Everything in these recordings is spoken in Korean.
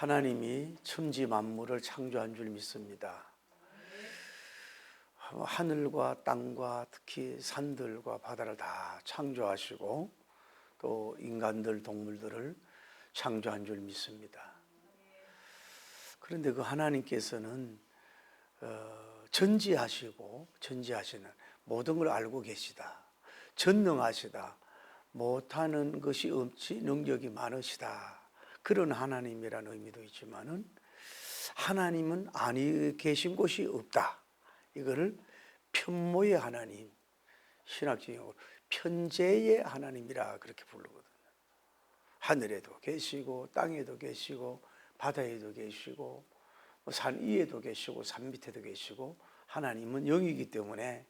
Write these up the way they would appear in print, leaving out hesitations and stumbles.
하나님이 천지 만물을 창조한 줄 믿습니다. 하늘과 땅과 특히 산들과 바다를 다 창조하시고 또 인간들, 동물들을 창조한 줄 믿습니다. 그런데 그 하나님께서는 전지하시는 모든 걸 알고 계시다. 전능하시다. 못하는 것이 없지 능력이 많으시다. 그런 하나님이라는 의미도 있지만은 하나님은 아니 계신 곳이 없다. 이거를 편모의 하나님, 신학적인 용어로 편재의 하나님이라 그렇게 부르거든요. 하늘에도 계시고 땅에도 계시고 바다에도 계시고 산 위에도 계시고 산 밑에도 계시고 하나님은 영이기 때문에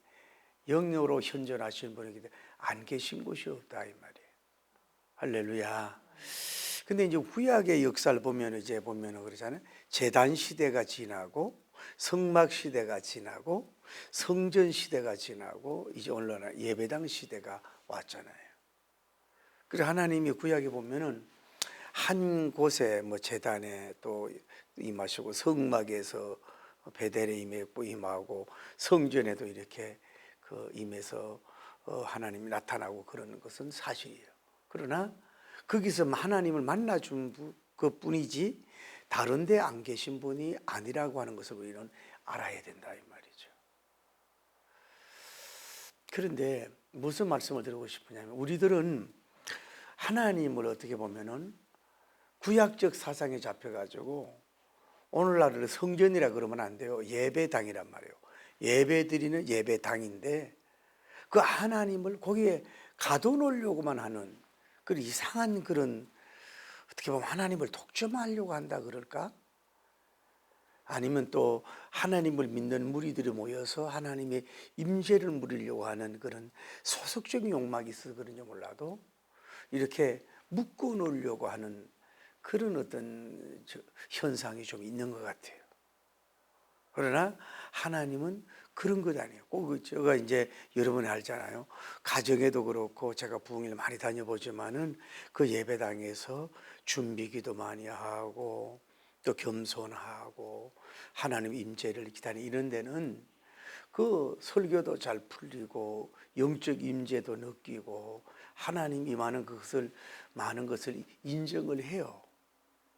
영으로 현존하시는 분이기 때문에 안 계신 곳이 없다 이 말이에요. 할렐루야. 근데 이제 구약의 역사를 보면 그러잖아요. 제단 시대가 지나고 성막 시대가 지나고 성전 시대가 지나고 이제 오늘날 예배당 시대가 왔잖아요. 그래서 하나님이 구약에 보면은 한 곳에 제단에 또 임하시고 성막에서 베델에 임하고 성전에도 이렇게 임해서 하나님이 나타나고 그러는 것은 사실이에요. 그러나 거기서 하나님을 만나준 그뿐이지 다른 데 안 계신 분이 아니라고 하는 것을 우리는 알아야 된다 이 말이죠. 그런데 무슨 말씀을 드리고 싶으냐면 우리들은 하나님을 어떻게 보면은 구약적 사상에 잡혀가지고 오늘날은 성전이라 그러면 안 돼요. 예배당이란 말이에요. 예배드리는 예배당인데 그 하나님을 거기에 가둬놓으려고만 하는 그 이상한 그런 어떻게 보면 하나님을 독점하려고 한다 그럴까? 아니면 또 하나님을 믿는 무리들이 모여서 하나님의 임재를 누리려고 하는 그런 소속적인 욕망이 있어서 그런지 몰라도 이렇게 묶어 놓으려고 하는 그런 어떤 현상이 좀 있는 것 같아요. 그러나 하나님은 그런 것 아니에요. 꼭 제가 이제 여러분이 알잖아요. 가정에도 그렇고 제가 부흥회를 많이 다녀보지만은 그 예배당에서 준비기도 많이 하고 또 겸손하고 하나님 임재를 기다리는 이런 데는 그 설교도 잘 풀리고 영적 임재도 느끼고 하나님 임하는 그것을 많은 것을 인정을 해요.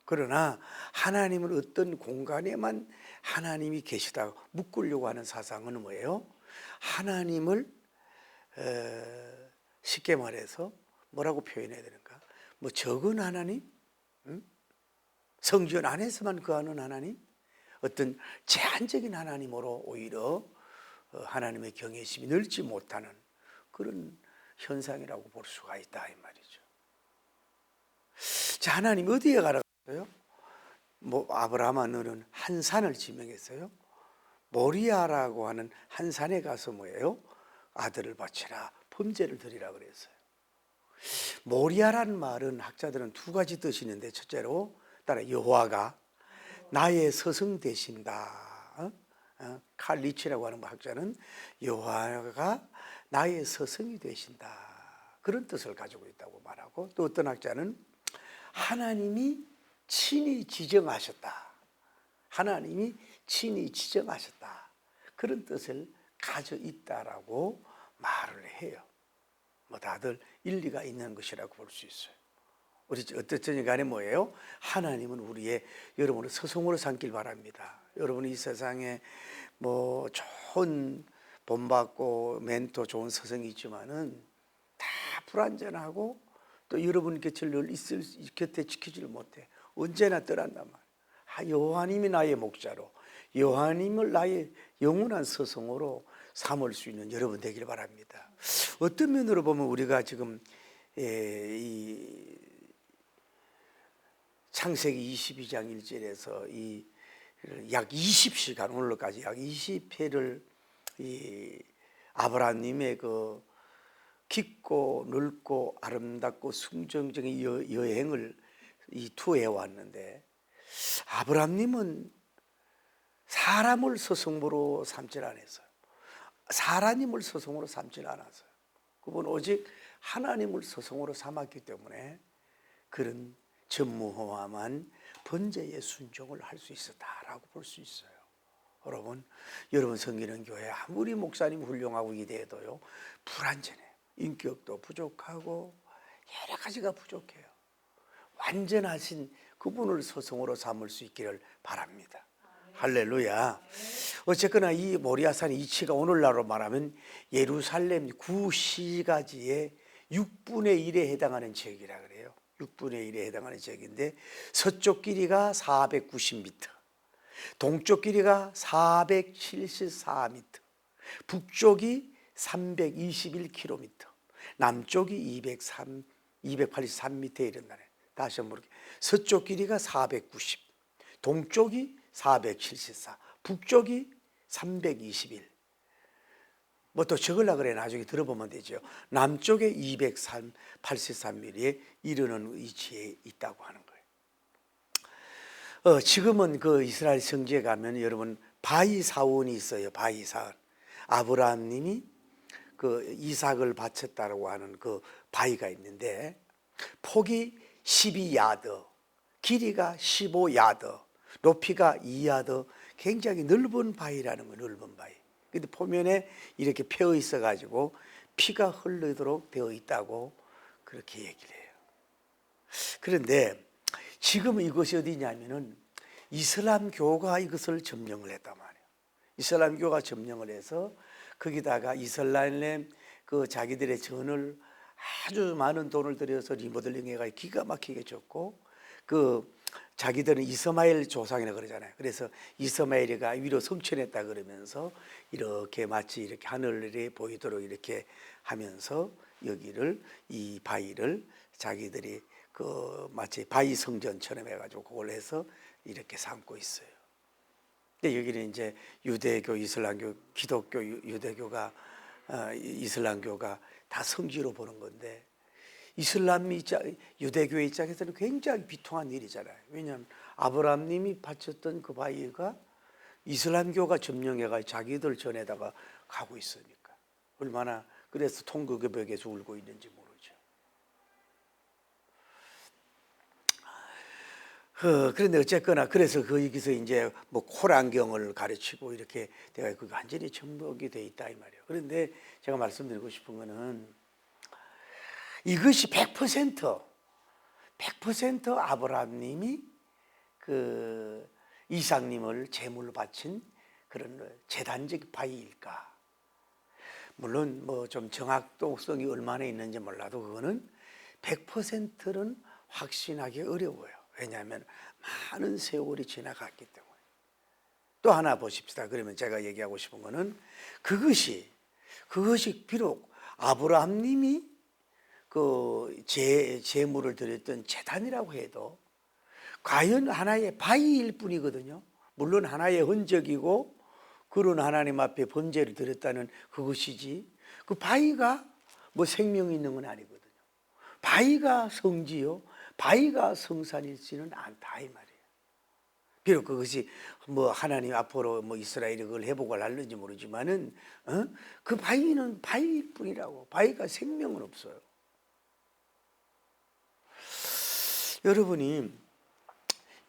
그러나 하나님은 어떤 공간에만 하나님이 계시다 묶으려고 하는 사상은 뭐예요? 하나님을 쉽게 말해서 뭐라고 표현해야 되는가? 적은 하나님? 성전 안에서만 거하는 하나님? 어떤 제한적인 하나님으로 오히려 하나님의 경외심이 늘지 못하는 그런 현상이라고 볼 수가 있다 이 말이죠. 자, 하나님 어디에 가라고 했어요? 아브라함아 너는 한 산을 지명했어요. 모리아라고 하는 한 산에 가서 뭐예요? 아들을 바치라, 범죄를 드리라 그랬어요. 모리아라는 말은 학자들은 두 가지 뜻이 있는데 첫째로 따라 여호와가 나의 서성 되신다. 칼리치라고 하는 학자는 여호와가 나의 서성이 되신다. 그런 뜻을 가지고 있다고 말하고 또 어떤 학자는 하나님이 친히 지정하셨다. 하나님이 친히 지정하셨다. 그런 뜻을 가져 있다라고 말을 해요. 다들 일리가 있는 것이라고 볼 수 있어요. 우리 어쨌든 간에 뭐예요? 하나님은 우리의 여러분을 서성으로 삼길 바랍니다. 여러분이 이 세상에 좋은 본받고 멘토 좋은 서성이 있지만은 다 불완전하고 또 여러분 곁을 늘 있을 곁에 지키지를 못해. 언제나 떠난단 말이에요. 여호와님이 나의 목자로 여호와님을 나의 영원한 서성으로 삼을 수 있는 여러분 되길 바랍니다. 어떤 면으로 보면 우리가 지금 이 창세기 22장 1절에서 약 20시간 오늘까지 약 20회를 이 아브라함님의 그 깊고 넓고 아름답고 순정적인 여행을 투해 왔는데 아브라함님은 사람을 스승으로 삼질 않았어요. 사람님을 스승으로 삼질 않았어요. 그분 오직 하나님을 스승으로 삼았기 때문에 그런 전무후무한 번제에 순종을 할 수 있었다라고 볼 수 있어요. 여러분 섬기는 교회 아무리 목사님 훌륭하고 위대해도요 불완전해요. 인격도 부족하고 여러 가지가 부족해요. 완전하신 그분을 스승으로 삼을 수 있기를 바랍니다. 할렐루야. 어쨌거나 이 모리아산 이치가 오늘날로 말하면 예루살렘 구시가지의 6분의 1에 해당하는 지역이라 그래요. 6분의 1에 해당하는 지역인데 서쪽 길이가 490m, 동쪽 길이가 474m, 북쪽이 321km, 남쪽이 283m에 이른다네. 다시 한번 볼게요. 서쪽 길이가 490, 동쪽이 474, 북쪽이 321. 뭐 또 적으려고 그래 나중에 들어보면 되죠. 남쪽에 283mm에 이르는 위치에 있다고 하는 거예요. 지금은 그 이스라엘 성지에 가면 여러분 바위 사원이 있어요. 바위 사원. 아브라함님이 그 이삭을 바쳤다고 하는 그 바위가 있는데 폭이 12야드, 길이가 15야드, 높이가 2야드, 굉장히 넓은 바위라는 거예요. 넓은 바위. 근데 표면에 이렇게 펴 있어 가지고 피가 흐르도록 되어 있다고 그렇게 얘기를 해요. 그런데 지금 이것이 어디냐면은 이슬람교가 이것을 점령을 했단 말이에요. 이슬람교가 점령을 해서 거기다가 이슬람의 그 자기들의 전을 아주 많은 돈을 들여서 리모델링 해가 기가 막히게 줬고 그 자기들은 이스마엘 조상이라 그러잖아요. 그래서 이스마엘이가 위로 성천했다 그러면서 이렇게 마치 이렇게 하늘에 보이도록 이렇게 하면서 여기를 이 바위를 자기들이 그 마치 바위 성전처럼 해가지고 그걸 해서 이렇게 삼고 있어요. 근데 여기는 이제 유대교, 이슬람교, 기독교, 유대교가 이슬람교가 다 성지로 보는 건데 유대교의 입장에서는 굉장히 비통한 일이잖아요. 왜냐하면 아브라함님이 바쳤던 그 바위가 이슬람교가 점령해가 자기들 전에다가 가고 있으니까 얼마나 그래서 통곡의 울고 있는지 모르죠. 그런데 어쨌거나 그래서 거기서 이제 뭐 코란경을 가르치고 이렇게 내가 그 완전히 정복이 돼 있다 이 말이에요. 그런데 제가 말씀드리고 싶은 거는 이것이 100% 아브라함님이 그 이삭님을 제물로 바친 그런 제단적 바위일까? 물론 뭐 좀 정확도성이 얼마나 있는지 몰라도 그거는 100%는 확신하기 어려워요. 왜냐하면 많은 세월이 지나갔기 때문에. 또 하나 보십시다. 그러면 제가 얘기하고 싶은 거는 그것이 비록 아브라함님이 그 제물을 드렸던 제단이라고 해도 과연 하나의 바위일 뿐이거든요. 물론 하나의 흔적이고 그런 하나님 앞에 번제를 드렸다는 그것이지 그 바위가 뭐 생명이 있는 건 아니거든요. 바위가 성지요, 바위가 성산일지는 않다 이 말이에요. 비록 그것이 뭐 하나님 앞으로 뭐 이스라엘이 그걸 회복을 하는지 모르지만은 그 바위는 바위일 뿐이라고. 바위가 생명은 없어요. 여러분이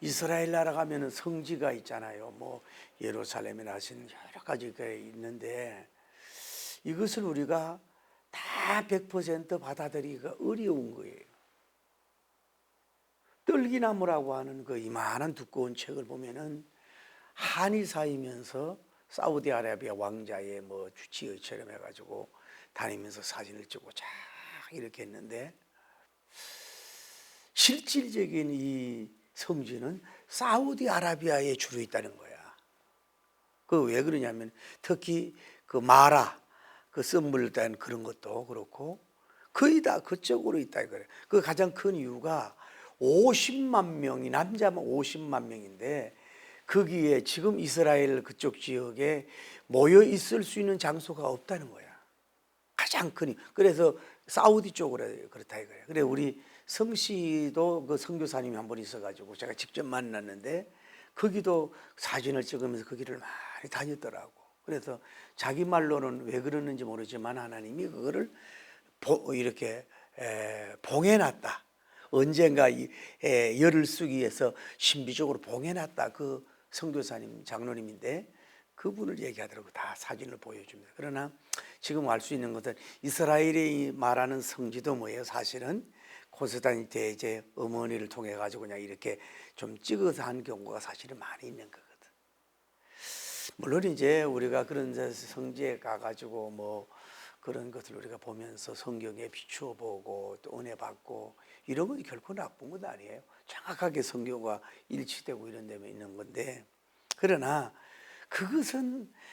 이스라엘 나라 가면은 성지가 있잖아요. 뭐 예루살렘에 나신 여러 가지가 있는데 이것을 우리가 다 100% 받아들이기가 어려운 거예요. 떨기나무라고 하는 그 이만한 두꺼운 책을 보면은 한의사이면서 사우디아라비아 왕자의 뭐 주치의처럼 해가지고 다니면서 사진을 찍고 쫙 이렇게 했는데 실질적인 이 성지는 사우디아라비아에 주로 있다는 거야. 그 왜 그러냐면 특히 그 마라 그 썸물 단 그런 것도 그렇고 거의 다 그쪽으로 있다 이거예요. 그 가장 큰 이유가 50만 명이 남자만 50만 명인데 거기에 지금 이스라엘 그쪽 지역에 모여 있을 수 있는 장소가 없다는 거야. 가장 큰 그래서 사우디 쪽으로 그렇다 이거예요. 그래 우리 성씨도 그 선교사님이 한 번 있어가지고 제가 직접 만났는데 거기도 사진을 찍으면서 거기를 많이 다녔더라고. 그래서 자기 말로는 왜 그러는지 모르지만 하나님이 그거를 이렇게 봉해놨다. 언젠가 열을 쓰기 위해서 신비적으로 봉해놨다. 그 선교사님 장로님인데 그분을 얘기하더라고. 다 사진을 보여줍니다. 그러나 지금 알 수 있는 것은 이스라엘이 말하는 성지도 뭐예요? 사실은 고스란히 대제 어머니를 통해 가지고 그냥 이렇게 좀 찍어서 한 경우가 사실은 많이 있는 거거든. 물론 이제 우리가 그런 성지에 가가지고 뭐 그런 것을 우리가 보면서 성경에 비추어 보고 또 은혜 받고 이런 건 결코 나쁜 건 아니에요. 정확하게 성경과 일치되고 이런 데면 있는 건데, 그러나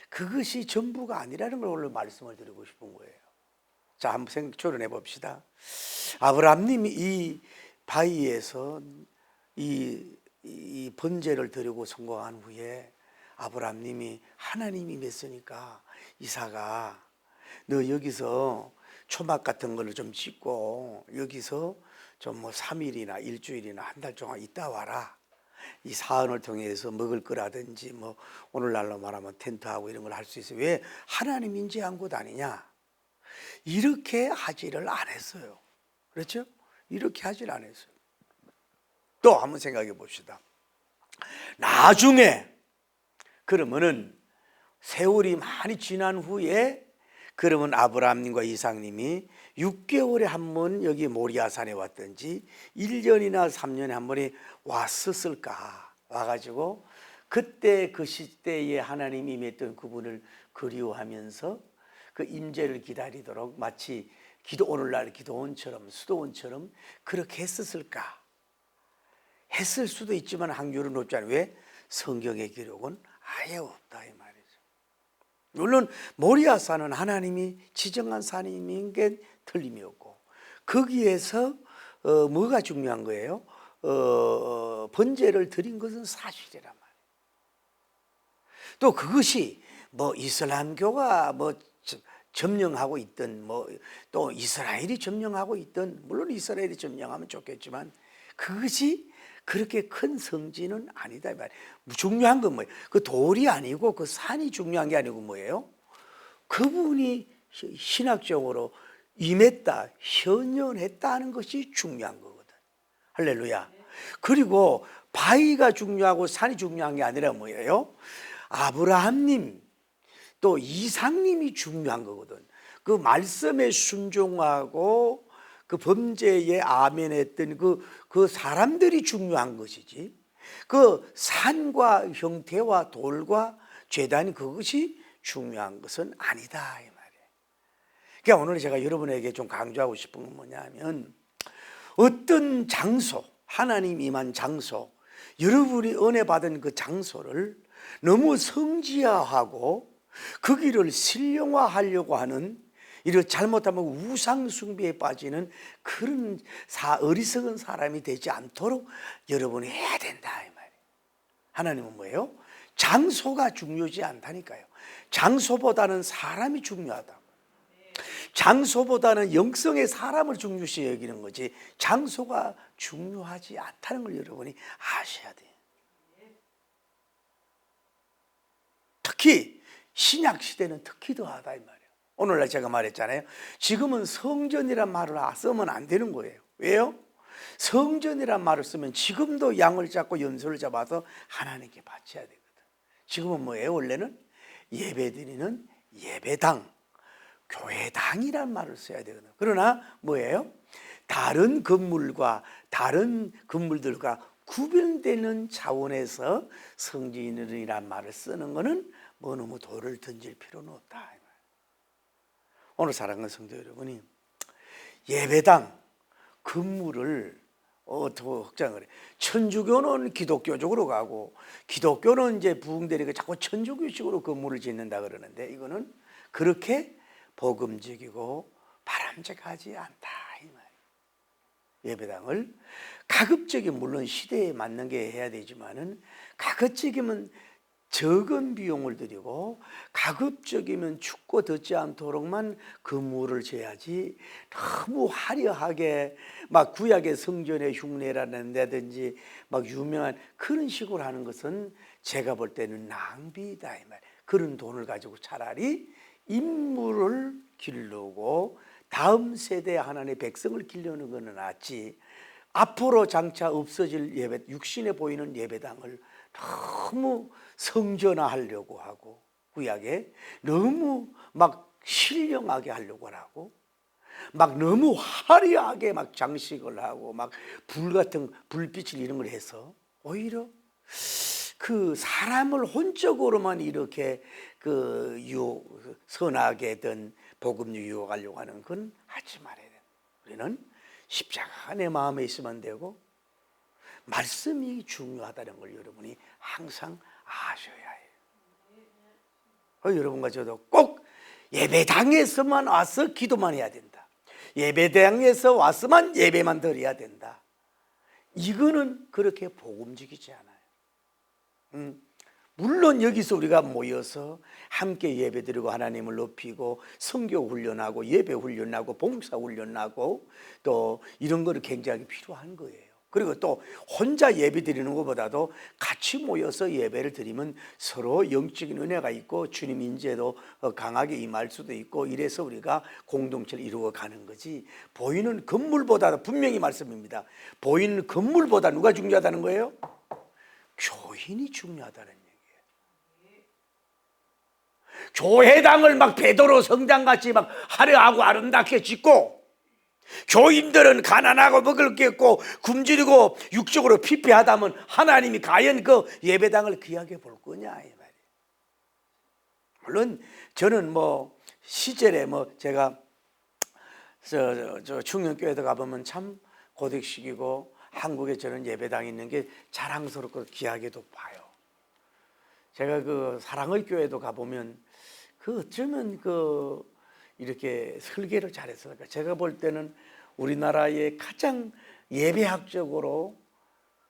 그것이 전부가 아니라는 걸 오늘 말씀을 드리고 싶은 거예요. 자, 한번 조련해 봅시다. 아브라함님이 이 바위에서 이 번제를 드리고 성공한 후에 아브라함님이 하나님이 맺으니까 이삭아, 너 여기서 초막 같은 걸로 좀 짓고 여기서 좀 뭐 3일이나 일주일이나 한 달 동안 있다 와라. 이 사안을 통해서 먹을 거라든지 뭐 오늘날로 말하면 텐트하고 이런 걸 할 수 있어요. 왜 하나님 인지한 곳 아니냐? 이렇게 하지를 안 했어요. 그렇죠? 이렇게 하질 안 했어요. 또 한번 생각해 봅시다. 나중에 그러면은 세월이 많이 지난 후에 그러면 아브라함님과 이삭님이 6개월에 한 번 여기 모리아산에 왔든지 1년이나 3년에 한 번이 왔었을까? 와가지고 그때 그 시대에 하나님이 임했던 그분을 그리워하면서 그 임재를 기다리도록 마치 오늘날 기도원처럼 수도원처럼 그렇게 했었을까? 했을 수도 있지만 확률은 높지 않아요. 왜? 성경의 기록은 아예 없다 이 말이죠. 물론 모리아산은 하나님이 지정한 산인 게 틀림이 없고 거기에서 뭐가 중요한 거예요? 번제를 드린 것은 사실이란 말이에요. 또 그것이 뭐 이슬람교가 뭐 점령하고 있든 뭐 또 이스라엘이 점령하고 있든 물론 이스라엘이 점령하면 좋겠지만 그것이 그렇게 큰 성지는 아니다 이 말이에요. 중요한 건 뭐예요? 그 돌이 아니고 그 산이 중요한 게 아니고 뭐예요? 그분이 신학적으로 임했다, 현현했다는 것이 중요한 거거든. 할렐루야. 그리고 바위가 중요하고 산이 중요한 게 아니라 뭐예요? 아브라함님 또 이삭님이 중요한 거거든. 그 말씀에 순종하고 그 범죄에 아멘했던 그 사람들이 중요한 것이지 그 산과 형태와 돌과 제단 그것이 중요한 것은 아니다 이 말이에요. 그러니까 오늘 제가 여러분에게 좀 강조하고 싶은 건 뭐냐면 어떤 장소, 하나님 임한 장소, 여러분이 은혜 받은 그 장소를 너무 성지화하고 거기를 신령화하려고 하는 이렇게 잘못하면 우상 숭배에 빠지는 그런 어리석은 사람이 되지 않도록 여러분이 해야 된다 이 말이에요. 하나님은 뭐예요? 장소가 중요하지 않다니까요. 장소보다는 사람이 중요하다. 장소보다는 영성의 사람을 중요시 여기는 거지 장소가 중요하지 않다는 걸 여러분이 아셔야 돼요. 특히 신약 시대는 특히 더하다 이 말이에요. 오늘날 제가 말했잖아요. 지금은 성전이란 말을 쓰면 안 되는 거예요. 왜요? 성전이란 말을 쓰면 지금도 양을 잡고 연소를 잡아서 하나님께 바쳐야 되거든. 지금은 뭐예요? 원래는 예배드리는 예배당, 교회당이란 말을 써야 되거든. 그러나 뭐예요? 다른 건물과 다른 건물들과 구별되는 차원에서 성전이란 말을 쓰는 것은 뭐 너무 돌을 던질 필요는 없다. 오늘 사랑하는 성도 여러분이 예배당 건물을 어떻게 확장을 해? 천주교는 기독교적으로 가고 기독교는 이제 부흥되니까 자꾸 천주교식으로 건물을 짓는다 그러는데 이거는 그렇게 복음적이고 바람직하지 않다 이 말이에요. 예배당을 가급적이면 물론 시대에 맞는 게 해야 되지만은 가급적이면 적은 비용을 들이고 가급적이면 춥고 덥지 않도록만 건물을 지어야지 너무 화려하게 막 구약의 성전의 흉내라는다든지 막 유명한 그런 식으로 하는 것은 제가 볼 때는 낭비다 이 말. 그런 돈을 가지고 차라리 인물을 기르고 다음 세대 하나님의 백성을 기르는 것은 낫지 앞으로 장차 없어질 예배, 육신에 보이는 예배당을 너무 성전화하려고 하고, 구약에 너무 막 신령하게 하려고 하고, 막 너무 화려하게 막 장식을 하고 막 불 같은 불빛을 이런 걸 해서 오히려 그 사람을 혼적으로만 이렇게 그 선하게든 복음 유혹하려고 하는 건 하지 말아야 돼. 우리는 십자가가 내 마음에 있으면 되고 말씀이 중요하다는 걸 여러분이 항상 아셔야 해요. 여러분과 저도 꼭 예배당에서만 와서 기도만 해야 된다. 예배당에서 왔으면 예배만 드려야 된다. 이거는 그렇게 복음적이지 않아요. 물론 여기서 우리가 모여서 함께 예배드리고 하나님을 높이고 성교 훈련하고 예배 훈련하고 봉사 훈련하고 또 이런 거를 굉장히 필요한 거예요. 그리고 또 혼자 예배드리는 것보다도 같이 모여서 예배를 드리면 서로 영적인 은혜가 있고 주님 인재도 강하게 임할 수도 있고, 이래서 우리가 공동체를 이루어 가는 거지, 보이는 건물보다, 분명히 말씀입니다, 보이는 건물보다 누가 중요하다는 거예요? 교인이 중요하다는 얘기예요. 교회당을 막 베드로 성당같이 막 화려하고 아름답게 짓고, 교인들은 가난하고 먹을 게 없고 굶주리고 육적으로 피폐하다면 하나님이 과연 그 예배당을 귀하게 볼 거냐 이 말이에요. 물론 저는 뭐 시절에 뭐 제가 저 충령교회도 가보면 참 고딕식이고 한국에 저는 예배당이 있는 게 자랑스럽고 귀하게도 봐요. 제가 그 사랑의 교회도 가보면 그 어쩌면 그 이렇게 설계를 잘했을까. 제가 볼 때는 우리나라의 가장 예배학적으로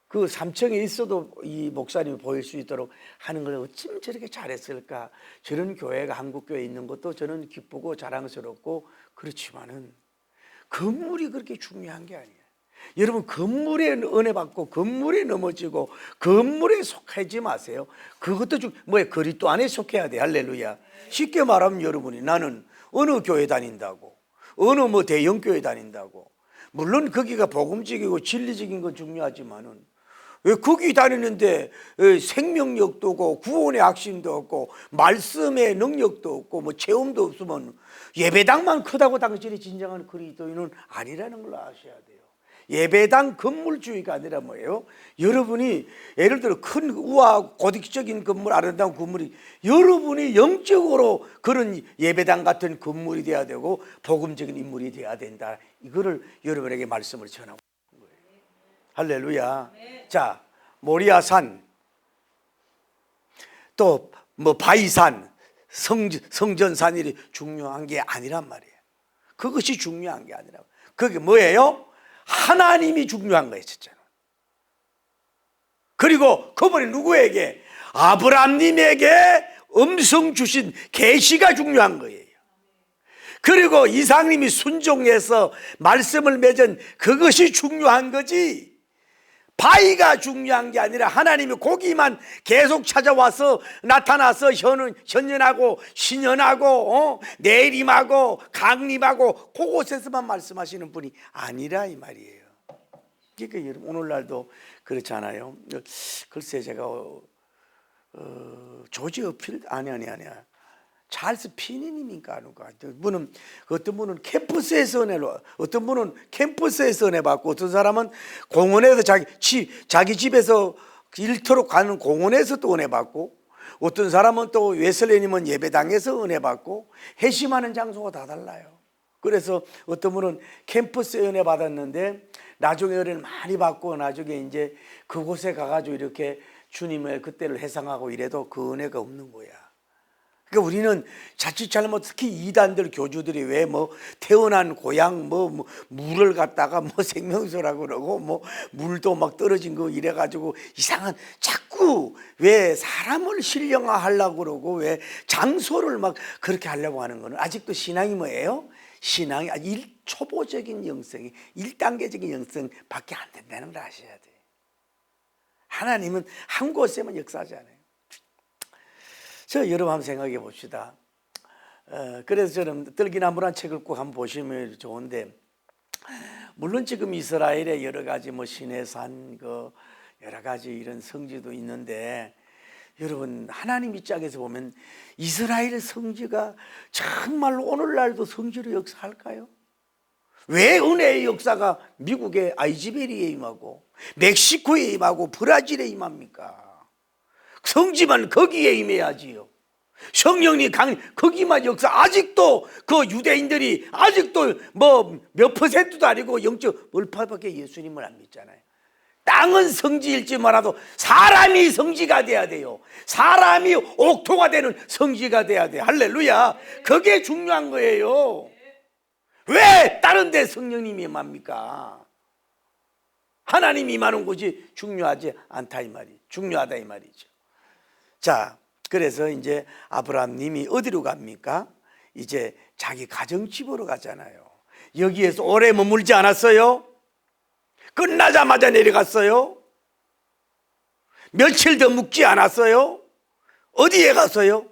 그 3층에 있어도 이 목사님이 보일 수 있도록 하는 걸 어쩜 저렇게 잘했을까. 저런 교회가 한국 교회에 있는 것도 저는 기쁘고 자랑스럽고, 그렇지만은 건물이 그렇게 중요한 게 아니에요. 여러분, 건물에 은혜 받고 건물에 넘어지고 건물에 속하지 마세요. 그것도 뭐야, 그리스도 안에 속해야 돼. 할렐루야. 쉽게 말하면 여러분이 나는 어느 교회 다닌다고, 어느 뭐 대형 교회 다닌다고, 물론 거기가 복음적이고 진리적인 건 중요하지만은 왜 거기 다니는데 생명력도 없고 구원의 확신도 없고 말씀의 능력도 없고 뭐 체험도 없으면 예배당만 크다고 당신이 진정한 그리스도인은 아니라는 걸 아셔야 돼요. 예배당 건물주의가 아니라 뭐예요? 여러분이 예를 들어 큰 우아 고딕적인 건물, 아름다운 건물이, 여러분이 영적으로 그런 예배당 같은 건물이 돼야 되고 복음적인 인물이 돼야 된다. 이거를 여러분에게 말씀을 전하고 있는 거예요. 할렐루야. 자, 모리아산, 또 뭐 바위산, 성전산이 중요한 게 아니란 말이에요. 그것이 중요한 게 아니라, 그게 뭐예요? 하나님이 중요한 거예요, 진짜로. 그리고 그분이 누구에게? 아브라함님에게 음성 주신 계시가 중요한 거예요. 그리고 이삭님이 순종해서 말씀을 맺은 그것이 중요한 거지, 바위가 중요한 게 아니라 하나님이 거기만 계속 찾아와서 나타나서 현현하고 신현하고 내림하고 강림하고 그곳에서만 말씀하시는 분이 아니라 이 말이에요. 그러니까 여러분, 오늘날도 그렇잖아요. 글쎄 제가 조지 어필 아니야 찰스 피니님인가 누가, 어떤 분은 캠퍼스에서 은혜로, 어떤 분은 캠퍼스에서 은혜 받고, 어떤 사람은 공원에서 자기 집에서 일터로 가는 공원에서 또 은혜 받고, 어떤 사람은 또 웨슬레님은 예배당에서 은혜 받고, 회심하는 장소가 다 달라요. 그래서 어떤 분은 캠퍼스에 은혜 받았는데 나중에 은혜를 많이 받고 나중에 이제 그곳에 가가지고 이렇게 주님의 그때를 회상하고 이래도 그 은혜가 없는 거야. 그러니까 우리는 자칫 잘못, 특히 이단들 교주들이 왜 뭐 태어난 고향 뭐 물을 갖다가 뭐 생명수라고 그러고 뭐 물도 막 떨어진 거 이래가지고 이상한, 자꾸 왜 사람을 신령화하려고 그러고 왜 장소를 막 그렇게 하려고 하는 거는 아직도 신앙이 뭐예요? 신앙이 초보적인 영성이 1단계적인 영성밖에 안 된다는 걸 아셔야 돼요. 하나님은 한 곳에만 역사하지 않아요. 저 여러분 한번 생각해 봅시다. 그래서 저는 떨기나무란 책을 꼭 한번 보시면 좋은데, 물론 지금 이스라엘에 여러 가지 뭐 시내산 여러 가지 이런 성지도 있는데, 여러분 하나님 입장에서 보면 이스라엘 성지가 정말로 오늘날도 성지로 역사할까요? 왜 은혜의 역사가 미국의 아이즈베리에 임하고 멕시코에 임하고 브라질에 임합니까? 성지만 거기에 임해야지요. 성령님 거기만 역사. 아직도 그 유대인들이 아직도 뭐 몇 퍼센트도 아니고 0.1%밖에 예수님을 안 믿잖아요. 땅은 성지일지 몰라도 사람이 성지가 돼야 돼요. 사람이 옥토가 되는 성지가 돼야 돼요. 할렐루야. 그게 중요한 거예요. 왜 다른 데 성령님이 임합니까? 하나님이 임하는 곳이 중요하지 않다 이 말이, 중요하다 이 말이죠. 자, 그래서 이제 아브라함님이 어디로 갑니까? 이제 자기 가정집으로 가잖아요. 여기에서 오래 머물지 않았어요. 끝나자마자 내려갔어요. 며칠 더 묵지 않았어요. 어디에 갔어요?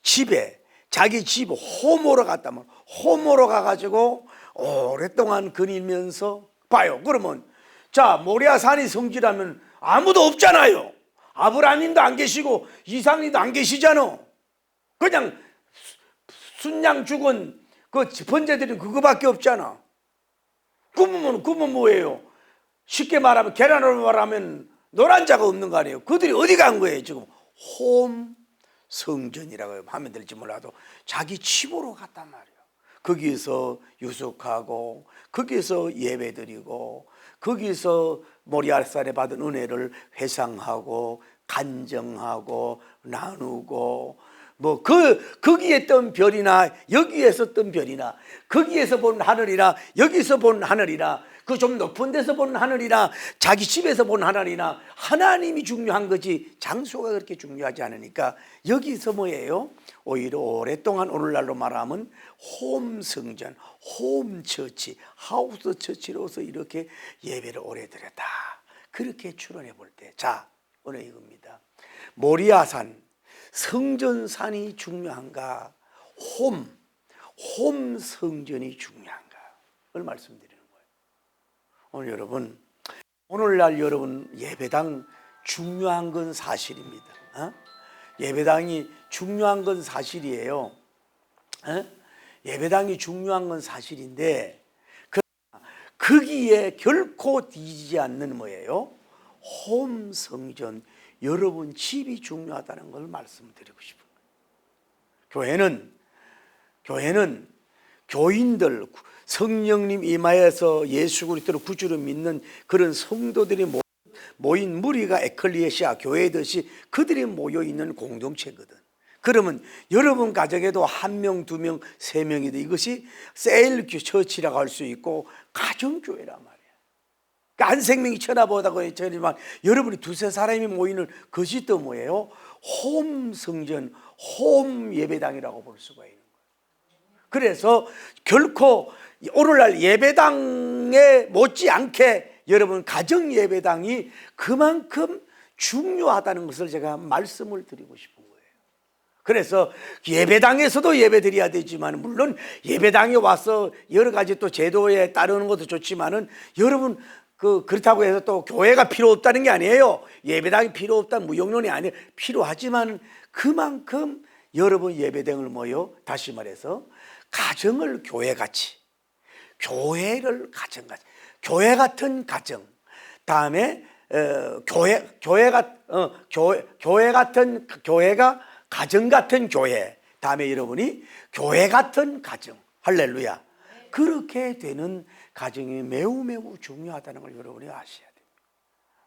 집에, 자기 집 홈으로 갔다면 홈으로 가가지고 오랫동안 거니면서 봐요. 그러면 자, 모리아산이 성지라면 아무도 없잖아요. 아브라함님도 안 계시고 이삭님도 안 계시잖아. 그냥 순양 죽은 그 번제들은 그거밖에 없잖아. 그러면 뭐예요? 쉽게 말하면, 계란으로 말하면 노란자가 없는 거 아니에요. 그들이 어디 간 거예요? 지금 홈 성전이라고 하면 될지 몰라도 자기 집으로 갔단 말이에요. 거기에서 유숙하고 거기에서 예배드리고 거기서 모리아산에 받은 은혜를 회상하고 간정하고 나누고 뭐 거기에 뜬 별이나 여기에서 뜬 별이나 거기에서 본 하늘이나 여기서 본 하늘이나 그 좀 높은 데서 본 하늘이나 자기 집에서 본 하늘이나 하나님이 중요한 거지 장소가 그렇게 중요하지 않으니까 여기서 뭐예요? 오히려 오랫동안 오늘날로 말하면 홈 성전, 홈 처치, 하우스 처치로서 이렇게 예배를 오래 드렸다. 그렇게 추론해 볼 때, 자, 오늘 이겁니다. 모리아산, 성전산이 중요한가? 홈 성전이 중요한가? 그걸 말씀드리는 거예요. 오늘 여러분, 오늘날 여러분 예배당 중요한 건 사실입니다. 예배당이 중요한 건 사실이에요. 예배당이 중요한 건 사실인데 거기에 결코 뒤지지 않는 뭐예요? 홈 성전, 여러분 집이 중요하다는 걸 말씀드리고 싶은 거예요. 교회는 교인들, 성령님 임하여서 예수 그리스도를 구주로 믿는 그런 성도들이 모인 무리가 에클리시아 교회듯이 그들이 모여 있는 공동체거든. 그러면 여러분 가정에도 한 명, 두 명, 세 명이다. 이것이 셀 처치라고 할 수 있고 가정교회란 말이야. 그러니까 한 생명이 천하보다고 했지만 여러분이 두세 사람이 모이는 것이 또 뭐예요? 홈 성전, 홈 예배당이라고 볼 수가 있는 거예요. 그래서 결코 오늘날 예배당에 못지않게 여러분 가정 예배당이 그만큼 중요하다는 것을 제가 말씀을 드리고 싶은 거예요. 그래서 예배당에서도 예배드려야 되지만, 물론 예배당에 와서 여러 가지 또 제도에 따르는 것도 좋지만은 여러분 그렇다고 해서 또 교회가 필요 없다는 게 아니에요. 예배당이 필요 없다는 무용론이 아니에요. 필요하지만 그만큼 여러분 예배당을 모여, 다시 말해서 가정을 교회같이, 교회를 가정같이, 교회 같은 가정, 다음에 교회가 가정 같은 교회, 다음에 여러분이 교회 같은 가정, 할렐루야. 그렇게 되는 가정이 매우 중요하다는 걸 여러분이 아셔야 됩니다.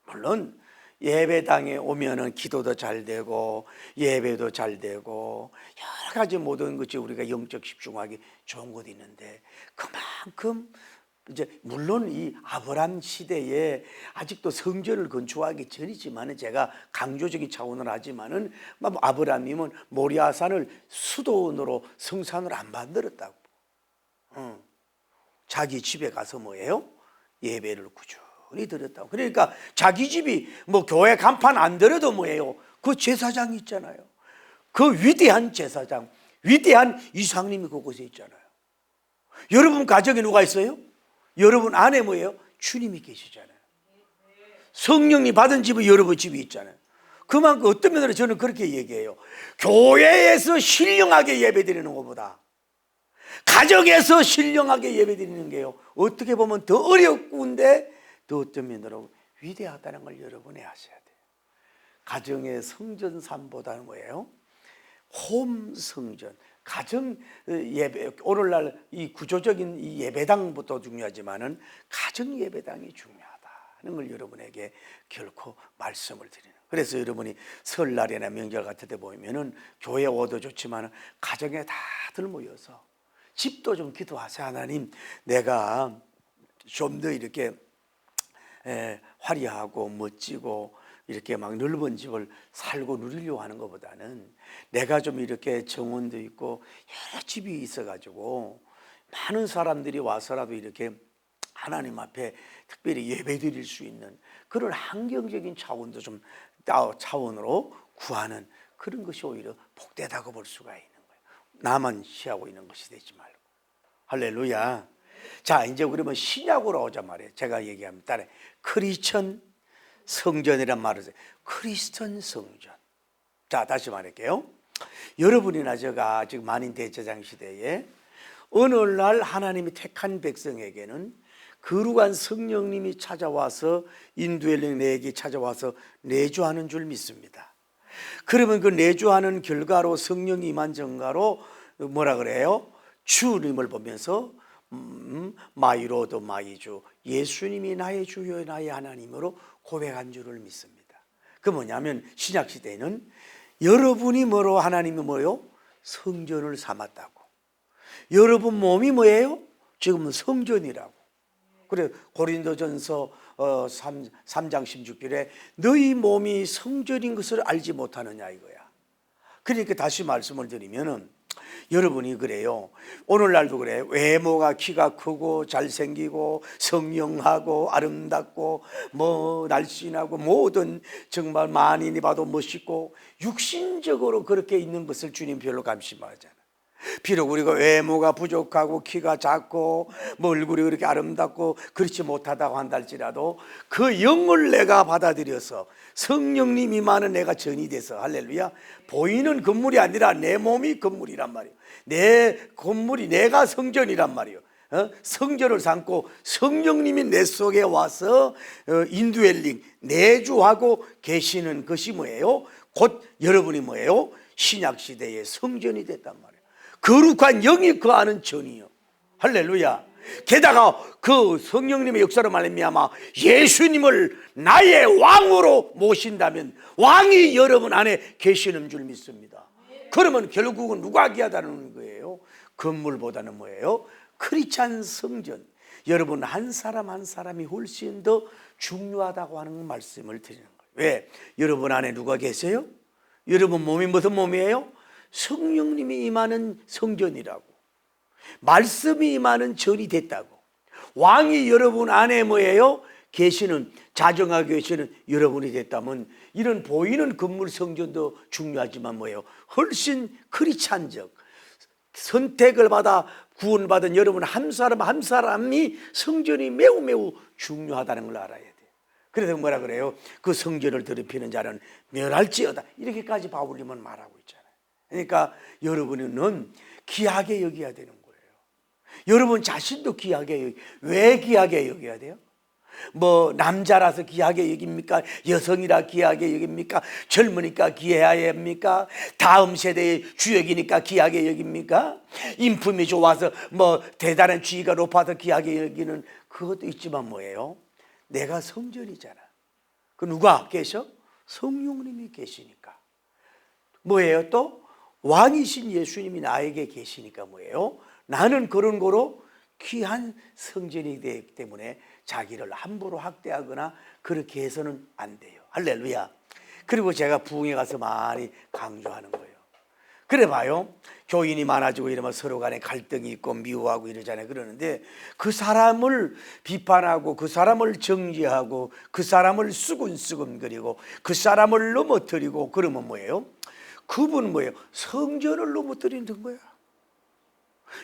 물론 예배당에 오면은 기도도 잘 되고 예배도 잘 되고 여러 가지 모든 것이 우리가 영적 집중하기 좋은 것도 있는데, 그만큼 이제 물론 이 아브라함 시대에 아직도 성전을 건축하기 전이지만은, 제가 강조적인 차원을 하지만은 아브라함님은 모리아산을 수도원으로 성산으로 안 만들었다고. 자기 집에 가서 뭐예요? 예배를 꾸준히 드렸다고. 그러니까 자기 집이 뭐 교회 간판 안 들어도 뭐예요? 그 제사장이 있잖아요. 그 위대한 제사장, 위대한 이삭님이 그곳에 있잖아요. 여러분 가정에 누가 있어요? 여러분 안에 뭐예요? 주님이 계시잖아요. 성령님 받은 집은 여러분 집이 있잖아요. 그만큼 어떤 면으로 저는 그렇게 얘기해요. 교회에서 신령하게 예배드리는 것보다 가정에서 신령하게 예배드리는 게요, 어떻게 보면 더 어렵군데 더 어떤 면으로 위대하다는 걸 여러분이 아셔야 돼요. 가정의 성전 삶보다는 뭐예요? 홈 성전, 가정 예배, 오늘날 이 구조적인 이 예배당부터 중요하지만은 가정 예배당이 중요하다는 걸 여러분에게 결코 말씀을 드리는. 그래서 여러분이 설날이나 명절 같은 데 보면은 교회 오도 좋지만 가정에 다들 모여서 집도 좀 기도하세요. 하나님, 내가 좀 더 이렇게 화려하고 멋지고 이렇게 막 넓은 집을 살고 누리려고 하는 것보다는 내가 좀 이렇게 정원도 있고 여러 집이 있어가지고 많은 사람들이 와서라도 이렇게 하나님 앞에 특별히 예배 드릴 수 있는 그런 환경적인 차원도 좀 차원으로 구하는 그런 것이 오히려 복되다고 볼 수가 있는 거예요. 나만 시하고 있는 것이 되지 말고. 할렐루야. 자, 이제 그러면 신약으로 오자 말이에요. 제가 얘기합니다. 따라 크리스천 성전이란 말을 써요. 크리스천 성전. 자, 다시 말할게요. 여러분이나 제가 지금 만인 대제사장 시대에 어느 날 하나님이 택한 백성에게는 거룩한 성령님이 찾아와서 인도엘링 내게 찾아와서 내주하는 줄 믿습니다. 그러면 그 내주하는 결과로 성령이 임한 증가로 뭐라 그래요? 주님을 보면서 마이로도 마이주, 예수님이 나의 주요 나의 하나님으로 고백한 줄을 믿습니다. 그 뭐냐면 신약시대에는 여러분이 뭐로 하나님이 뭐요? 성전을 삼았다고. 여러분 몸이 뭐예요? 지금은 성전이라고. 그래 고린도전서 3장 16절에 너희 몸이 성전인 것을 알지 못하느냐 이거야. 그러니까 다시 말씀을 드리면은 여러분이 그래요. 오늘날도 그래. 외모가 키가 크고 잘생기고 성령하고 아름답고 뭐 날씬하고 모든 정말 만인이 봐도 멋있고 육신적으로 그렇게 있는 것을 주님 별로 감심하잖아. 비록 우리가 외모가 부족하고 키가 작고 뭐 얼굴이 그렇게 아름답고 그렇지 못하다고 한달지라도 그 영을 내가 받아들여서 성령님이 많은 내가 전이 돼서 할렐루야, 보이는 건물이 아니라 내 몸이 건물이란 말이에요. 내 건물이 내가 성전이란 말이에요. 성전을 삼고 성령님이 내 속에 와서 인도엘링 내주하고 계시는 것이 뭐예요? 곧 여러분이 뭐예요? 신약시대의 성전이 됐단 말이에요. 거룩한 영이 거하는 전이요. 할렐루야. 게다가 그 성령님의 역사로 말미암아 예수님을 나의 왕으로 모신다면 왕이 여러분 안에 계시는 줄 믿습니다. 그러면 결국은 누가 귀하다는 거예요? 건물보다는 뭐예요? 크리스찬 성전. 여러분 한 사람 한 사람이 훨씬 더 중요하다고 하는 말씀을 드리는 거예요. 왜? 여러분 안에 누가 계세요? 여러분 몸이 무슨 몸이에요? 성령님이 임하는 성전이라고. 말씀이 임하는 전이 됐다고. 왕이 여러분 안에 뭐예요? 계시는, 자정하게 계시는 여러분이 됐다면 이런 보이는 건물 성전도 중요하지만 뭐예요? 훨씬 크리스찬적 선택을 받아 구원받은 여러분 한 사람 한 사람이 성전이 매우 매우 중요하다는 걸 알아야 돼요. 그래서 뭐라 그래요? 그 성전을 더럽히는 자는 멸할지어다. 이렇게까지 바울님은 말하고 있잖아요. 그러니까 여러분은 귀하게 여겨야 되는 거예요. 여러분 자신도 귀하게 왜 귀하게 여겨야 돼요? 뭐 남자라서 귀하게 여깁니까? 여성이라 귀하게 여깁니까? 젊으니까 귀해야 합니까? 다음 세대의 주역이니까 귀하게 여깁니까? 인품이 좋아서 뭐 대단한 지위가 높아서 귀하게 여기는 그것도 있지만 뭐예요? 내가 성전이잖아. 그 누가 계셔? 성령님이 계시니까. 뭐예요 또? 왕이신 예수님이 나에게 계시니까 뭐예요? 나는 그런 거로 귀한 성전이 되기 때문에 자기를 함부로 학대하거나 그렇게 해서는 안 돼요. 할렐루야. 그리고 제가 부흥에 가서 많이 강조하는 거예요. 그래 봐요. 교인이 많아지고 이러면 서로 간에 갈등이 있고 미워하고 이러잖아요. 그러는데 그 사람을 비판하고 그 사람을 정죄하고 그 사람을 수근수근거리고 그 사람을 넘어뜨리고 그러면 뭐예요? 그분은 뭐예요? 성전을 넘어뜨리는 거야.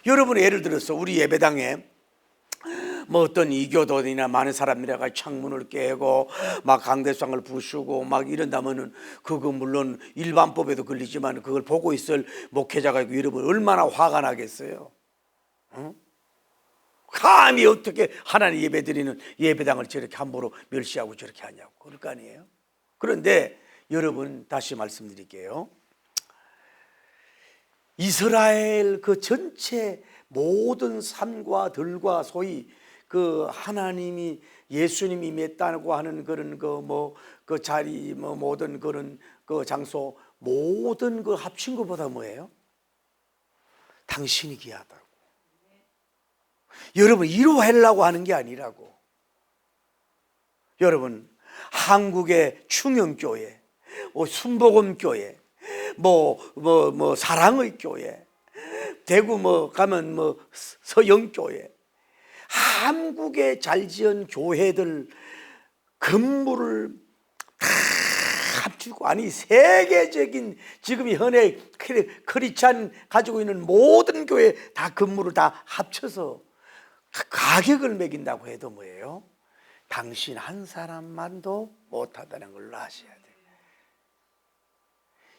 여러분 예를 들어서 우리 예배당에 뭐 어떤 이교도들이나 많은 사람들이 창문을 깨고 막 강대상을 부수고 막 이런다면은 그거 물론 일반법에도 걸리지만 그걸 보고 있을 목회자가 있고 여러분 얼마나 화가 나겠어요. 감히 어떻게 하나님 예배드리는 예배당을 저렇게 함부로 멸시하고 저렇게 하냐고 그럴 거 아니에요. 그런데 여러분 다시 말씀드릴게요. 이스라엘 그 전체 모든 산과 들과 소위 그 하나님이 예수님이 임했다고 하는 그런 그 자리 모든 그런 그 장소 모든 그 합친 것보다 뭐예요? 당신이 귀하다고. 여러분 이루하려고 하는 게 아니라고. 여러분 한국의 충영교회, 순복음교회, 사랑의 교회, 대구 가면 서영교회, 한국에 잘 지은 교회들 건물을 다 합치고 아니 세계적인 지금 현재 크리스찬 가지고 있는 모든 교회 다 건물을 다 합쳐서 가격을 매긴다고 해도 뭐예요? 당신 한 사람만도 못하다는 걸 아셔야 돼요.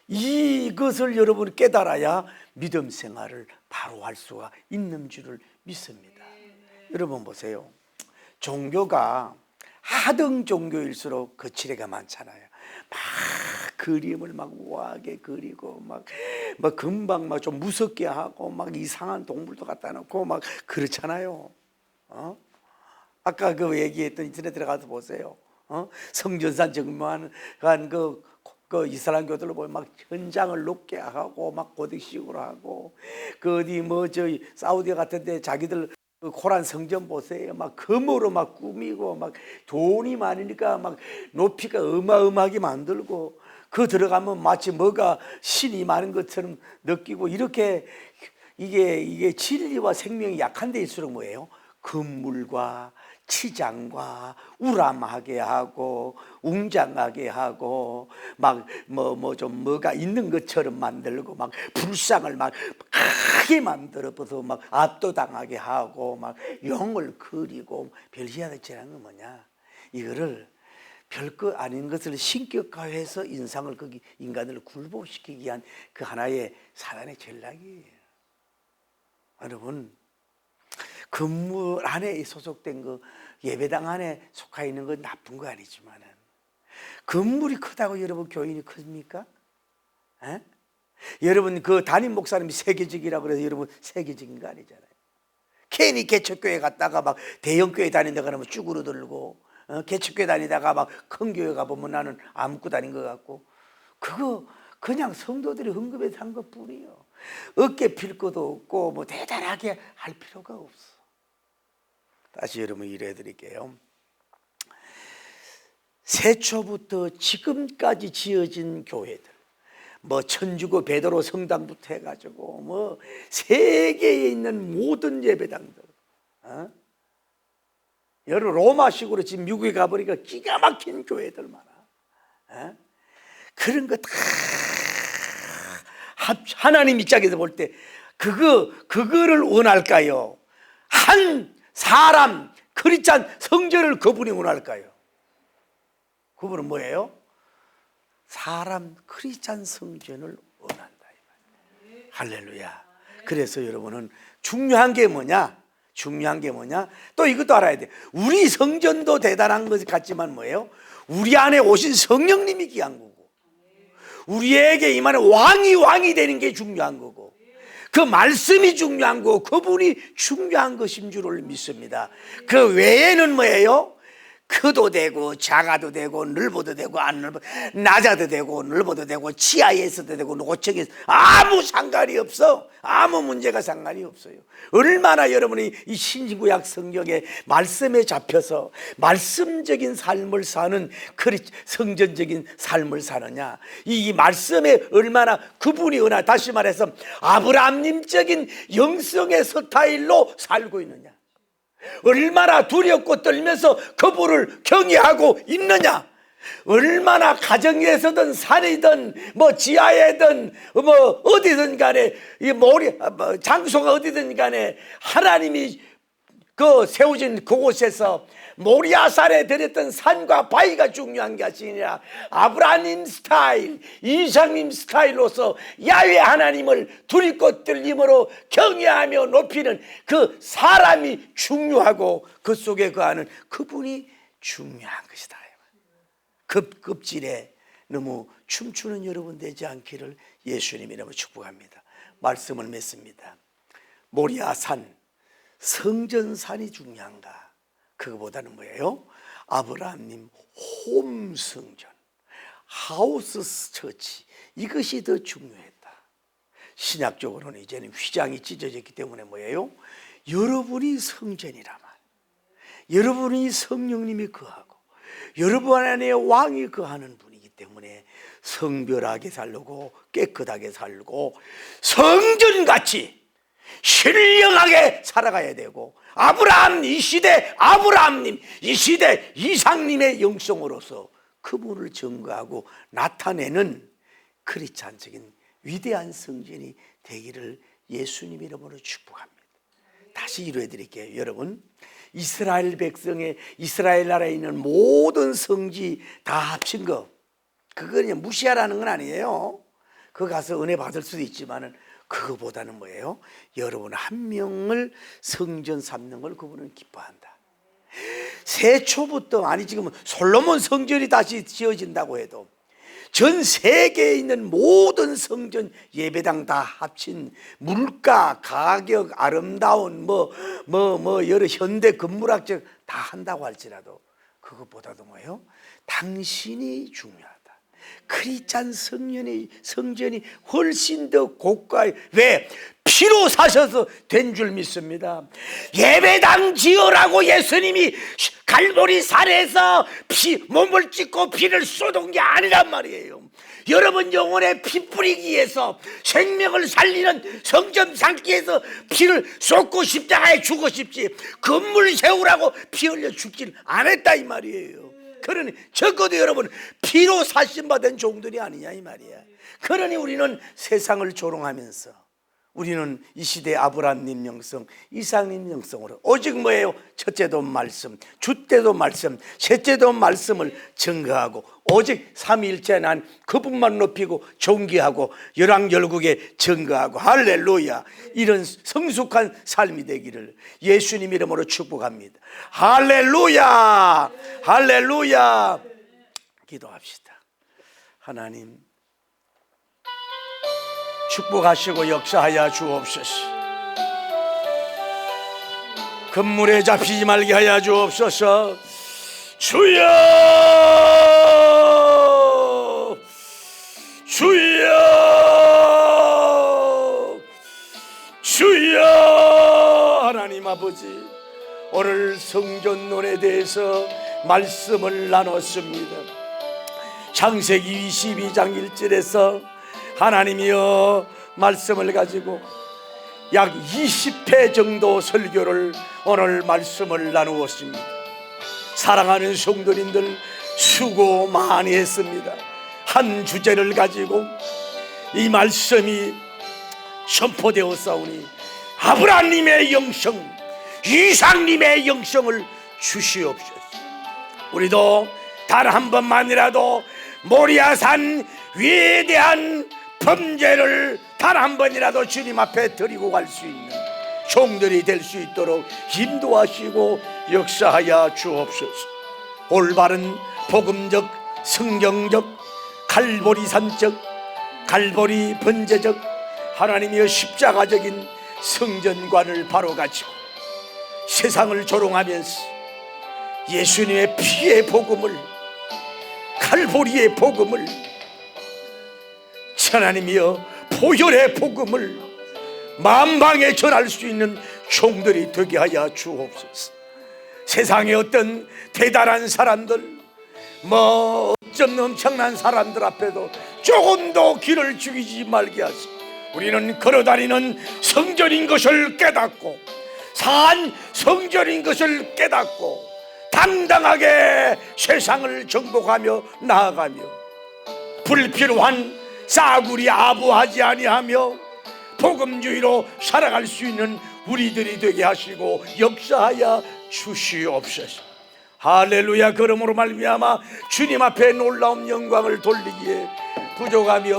이것을 여러분이 깨달아야 믿음 생활을 바로 할 수가 있는 줄을 믿습니다. 여러분 보세요. 종교가 하등 종교일수록 거칠애가 많잖아요. 막 그림을 막 우아하게 그리고 막 금방 막 좀 무섭게 하고 막 이상한 동물도 갖다 놓고 막 그렇잖아요. 아까 그 얘기했던 인터넷 들어가서 보세요. 성전산 정묘한 그 이슬람교들로 보면 막 현장을 높게 하고 막 고딕식으로 하고 그 어디 사우디 같은데 자기들 그 코란 성전 보세요. 막 금으로 막 꾸미고 막 돈이 많으니까 막 높이가 어마어마하게 만들고 그 들어가면 마치 뭐가 신이 많은 것처럼 느끼고 이렇게 이게 진리와 생명이 약한 데일수록 뭐예요? 건물과 치장과 우람하게 하고 웅장하게 하고 막 좀 뭐가 있는 것처럼 만들고 막 불상을 막 크게 만들어서 막 압도당하게 하고 막 영을 그리고 별희한테지는 건 뭐냐? 이거를 별거 아닌 것을 신격화해서 인상을 거기 인간을 굴복시키기 위한 그 하나의 사단의 전략이에요. 여러분 건물 안에 소속된 거 예배당 안에 속해 있는 건 나쁜 거 아니지만은 건물이 크다고 여러분 교인이 큽니까? 에? 여러분 그 담임 목사님이 세계적이라고 그래서 여러분 세계적인 거 아니잖아요. 괜히 개척교회 갔다가 막 대형교회 다닌다 그러면 쭈그러들고 개척교회 다니다가 막 큰 교회 가보면 나는 안 묻고 다닌 것 같고 그거 그냥 성도들이 헌금해서 한 것뿐이에요. 어깨 필 것도 없고 뭐 대단하게 할 필요가 없어. 다시 여러분 이래 드릴게요. 세초부터 지금까지 지어진 교회들 천주교 베드로 성당부터 해가지고 세계에 있는 모든 예배당들 여러분 로마식으로 지금 미국에 가보니까 기가 막힌 교회들 많아. 그런 거 다 하나님 입장에서 볼 때 그거를 원할까요? 한 사람 크리스찬 성전을 그분이 원할까요? 그분은 뭐예요? 사람 크리스찬 성전을 원한다. 할렐루야. 그래서 여러분은 중요한 게 뭐냐? 또 이것도 알아야 돼. 우리 성전도 대단한 것 같지만 뭐예요? 우리 안에 오신 성령님이 귀한 거고 우리에게 임하는 왕이 되는 게 중요한 거고 그 말씀이 중요한 거고 그분이 중요한 것인 줄을 믿습니다. 그 외에는 뭐예요? 크도 되고 작아도 되고 넓어도 되고 안 넓어 낮아도 되고 넓어도 되고 지하에서도 되고 노책에서 아무 상관이 없어. 아무 문제가 상관이 없어요. 얼마나 여러분이 이 신구약 성경의 말씀에 잡혀서 말씀적인 삶을 사는 성전적인 삶을 사느냐 이 말씀에 얼마나 그분이 다시 말해서 아브라함님적인 영성의 스타일로 살고 있느냐 얼마나 두렵고 떨면서 그분을 경외하고 있느냐 얼마나 가정에서든 산이든 지하에든 어디든 간에 장소가 어디든 간에 하나님이 그 세워진 그곳에서 모리아산에 들였던 산과 바위가 중요한 것이 아니라 아브라함 스타일, 이삭님 스타일로서 야훼 하나님을 두리고 떨림으로 경외하며 높이는 그 사람이 중요하고 그 속에 거하는 그분이 중요한 것이다. 급질에 너무 춤추는 여러분 되지 않기를 예수님 이름으로 축복합니다. 말씀을 맺습니다. 모리아산, 성전산이 중요한가? 그거보다는 뭐예요? 아브라함님 홈 성전, 하우스 처치, 이것이 더 중요했다. 신약적으로는 이제는 휘장이 찢어졌기 때문에 뭐예요? 여러분이 성전이라만, 여러분이 성령님이 거하고 여러분 안에 왕이 거하는 분이기 때문에 성별하게 살고 깨끗하게 살고 성전같이 신령하게 살아가야 되고, 아브라함, 이 시대 아브라함님, 이 시대 이삭님의 영성으로서 그분을 증거하고 나타내는 크리스찬적인 위대한 성전이 되기를 예수님 이름으로 축복합니다. 다시 이루어 드릴게요. 여러분, 이스라엘 백성의, 이스라엘 나라에 있는 모든 성지 다 합친 거, 그거 그냥 무시하라는 건 아니에요. 그거 가서 은혜 받을 수도 있지만은 그거보다는 뭐예요? 여러분 한 명을 성전 삼는 걸 그분은 기뻐한다. 세초부터, 아니 지금 솔로몬 성전이 다시 지어진다고 해도 전 세계에 있는 모든 성전 예배당 다 합친 물가, 가격, 아름다운 여러 현대 건물학적 다 한다고 할지라도 그것보다도 뭐예요? 당신이 중요하다. 크리스찬 성전이 훨씬 더 고가의, 왜? 피로 사셔서 된 줄 믿습니다. 예배당 지으라고 예수님이 갈보리 산에서 몸을 찢고 피를 쏟은 게 아니란 말이에요. 여러분 영혼에 피 뿌리기 위해서, 생명을 살리는 성전 삼기 위해서 피를 쏟고 십자가에 죽고 싶지, 건물 세우라고 피 흘려 죽질 않았다 이 말이에요. 그러니 적어도 여러분 피로 사심받은 종들이 아니냐 이 말이야. 그러니 우리는 세상을 조롱하면서 우리는 이 시대 아브라함님 영성, 이삭님 영성으로 오직 뭐예요? 첫째도 말씀, 주때도 말씀, 셋째도 말씀을 증거하고 오직 삼위일체 난 그분만 높이고 존귀하고 열왕열국에 증거하고 할렐루야, 이런 성숙한 삶이 되기를 예수님 이름으로 축복합니다. 할렐루야, 할렐루야. 기도합시다. 하나님 축복하시고 역사하여 주옵소서. 금물에 잡히지 말게 하여 주옵소서. 주여, 주여, 주여. 하나님 아버지, 오늘 성전론에 대해서 말씀을 나눴습니다. 창세기 22장 1절에서 하나님이여 말씀을 가지고 약 20회 정도 설교를 오늘 말씀을 나누었습니다. 사랑하는 성도님들 수고 많이 했습니다. 한 주제를 가지고 이 말씀이 선포되었사오니 아브라함님의 영성, 이삭님의 영성을 주시옵소서. 우리도 단 한 번만이라도 모리아산 위대한 범죄를 단 한 번이라도 주님 앞에 드리고 갈 수 있는 종들이 될 수 있도록 인도하시고 역사하여 주옵소서. 올바른 복음적, 성경적, 갈보리산적, 갈보리 번제적, 하나님의 십자가적인 성전관을 바로 가지고 세상을 조롱하면서 예수님의 피의 복음을, 갈보리의 복음을, 하나님이여 보혈의 복음을 만방에 전할 수 있는 종들이 되게 하여 주옵소서. 세상에 어떤 대단한 사람들, 어쩜 엄청난 사람들 앞에도 조금도 귀를 죽이지 말게 하시고, 우리는 걸어다니는 성전인 것을 깨닫고 산 성전인 것을 깨닫고 당당하게 세상을 정복하며 나아가며 불필요한 싸구리 아부하지 아니하며 복음주의로 살아갈 수 있는 우리들이 되게 하시고 역사하여 주시옵소서. 할렐루야. 그러므로 말미암아 주님 앞에 놀라운 영광을 돌리기에 부족함이